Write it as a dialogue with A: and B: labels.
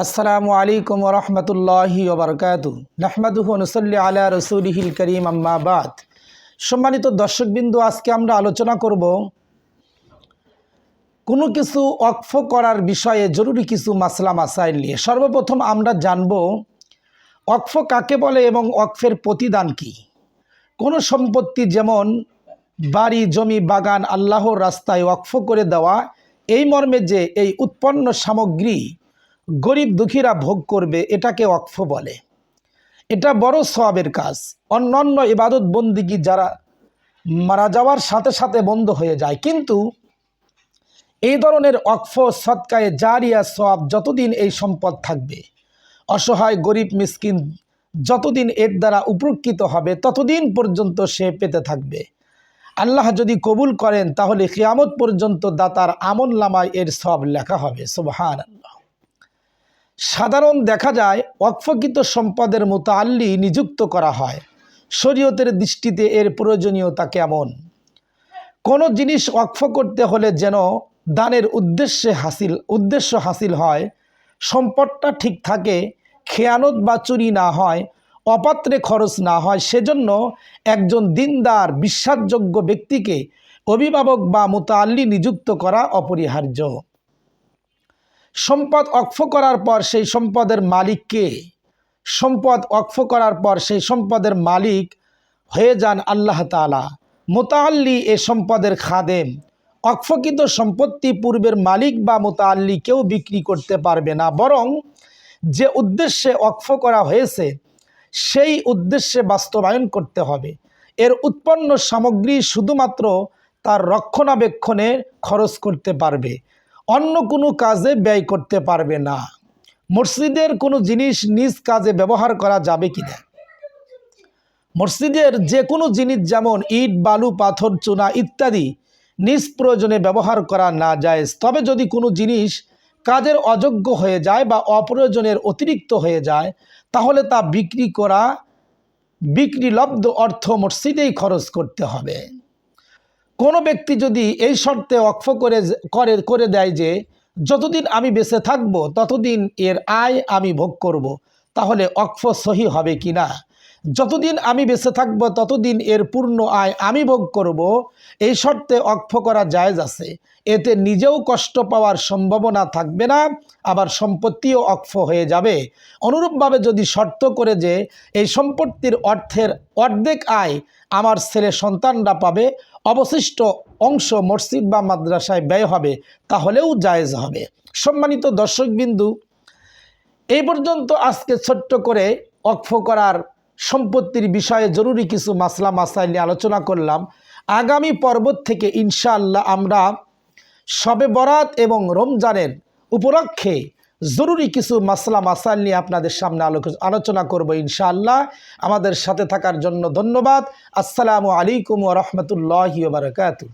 A: আসসালামু আলাইকুম ওয়া রাহমাতুল্লাহি ওয়া বারাকাতুহু নাহমাদুহু ওয়া নুসাল্লি আলা রাসূলিহিল কারীম আম্মা বাদ। সম্মানিত দর্শকবৃন্দ, আজকে আমরা আলোচনা করব কোনো কিছু ওয়াকফ করার বিষয়ে জরুরি কিছু মাসলা মাসাইল নিয়ে। সর্বপ্রথম আমরা জানব ওয়াকফ কাকে বলে এবং ওয়াকফের প্রতিদান কি। কোনো সম্পত্তি যেমন বাড়ি, জমি, বাগান আল্লাহর রাস্তায় ওয়াকফ করে দেওয়া, এই মর্মে যে এই উৎপন্ন সামগ্রী গরিব দুঃখীরা ভোগ করবে, এটাকে ওয়াকফ বলে। এটা বড় সওয়াবের কাজ। অন্যান্য ইবাদত বন্দিগি যারা মারা যাওয়ার সাথে সাথে বন্ধ হয়ে যায়, কিন্তু এই ধরনের ওয়াকফ সদকায়ে জারিয়া সওয়াব যতদিন এই সম্পদ থাকবে, অসহায় গরিব মিসকিন যতদিন এর দ্বারা উপকৃত হবে ততদিন পর্যন্ত সে পেতে থাকবে। আল্লাহ যদি কবুল করেন তাহলে কিয়ামত পর্যন্ত দাতার আমলনামায় এর সওয়াব লেখা হবে। সুবহানাল্লাহ। সাধারণ দেখা যায় ওয়াকফকৃত সম্পদের মুতাআল্লি নিযুক্ত করা হয়। শরীয়তের দৃষ্টিতে এর প্রয়োজনীয়তা কেমন? কোনো জিনিস ওয়াকফ করতে হলে যেন দানের উদ্দেশ্য হাসিল হয়, সম্পদটা ঠিক থাকে, খেয়ানত বা চুরি না হয়, অপাত্রে খরচ না হয়, সেজন্য একজন দিনদার বিশ্বাসযোগ্য ব্যক্তিকে অভিভাবক বা মুতাআল্লি নিযুক্ত করা অপরিহার্য। সম্পদ ওয়াকফ করার পর সেই সম্পদের মালিক কে? সম্পদ ওয়াকফ করার পর সেই সম্পদের মালিক হয়ে যান আল্লাহ তাআলা। মুতাআল্লি এ সম্পদের খাদেম। ওয়াকফকৃত সম্পত্তি পূর্বের মালিক বা মুতাআল্লি কেউ বিক্রি করতে পারবে না, বরং যে উদ্দেশ্যে ওয়াকফ করা হয়েছে সেই উদ্দেশ্যে বাস্তবায়ন করতে হবে। এর উৎপন্ন সামগ্রী শুধুমাত্র তার রক্ষণাবেক্ষণে খরচ করতে পারবে, অন্য কোনো কাজে ব্যয় করতে পারবে না। মসজিদের কোনো জিনিস নিজ কাজে ব্যবহার করা যাবে কিনা? মসজিদের যে কোনো জিনিস যেমন ইট, বালু, পাথর, চুনা ইত্যাদি নিজ প্রয়োজনে ব্যবহার করা না যায়। তবে যদি কোনো জিনিস কাজের অযোগ্য হয়ে যায় বা অপ্রয়োজনের অতিরিক্ত হয়ে যায়, তাহলে তা বিক্রিলব্ধ অর্থ মসজিদেই খরচ করতে হবে। কোনো ব্যক্তি যদি এই শর্তে ওয়াকফ করে দেয় যে যতদিন আমি বেঁচে থাকব ততদিন এর আয় আমি ভোগ করব, তাহলে ওয়াকফ সহি হবে কিনা? যতদিন আমি বেঁচে থাকব ততদিন এর পূর্ণ আয় আমি ভোগ করব, এই শর্তে ওয়াকফ করা জায়েজ আছে। এতে নিজেও কষ্ট পাওয়ার সম্ভাবনা থাকবে না, আবার সম্পত্তিও ওয়াকফ হয়ে যাবে। অনুরূপভাবে যদি শর্ত করে যে এই সম্পত্তির অর্থের অর্ধেক আয় আমার ছেলে সন্তানরা পাবে, অবশিষ্ট অংশ মসজিদ বা মাদ্রাসায় ব্যয় হবে, তাহলেও জায়েজ হবে। সম্মানিত দর্শকবিন্দু, এই পর্যন্ত আজকে ছোট্ট করে ওয়াকফ করার সম্পত্তির বিষয়ে জরুরি কিছু মাসলা মাসাইল নিয়ে আলোচনা করলাম। আগামী পর্ব থেকে ইনশাআল্লাহ আমরা শবে বরাত এবং রমজানের উপলক্ষে জরুরি কিছু মাসলা মাসাইল নিয়ে আপনাদের সামনে আলোচনা করব ইনশাআল্লাহ। আমাদের সাথে থাকার জন্য ধন্যবাদ। আসসালামু আলাইকুম ওয়া রাহমাতুল্লাহি ওয়া বারাকাতুহু।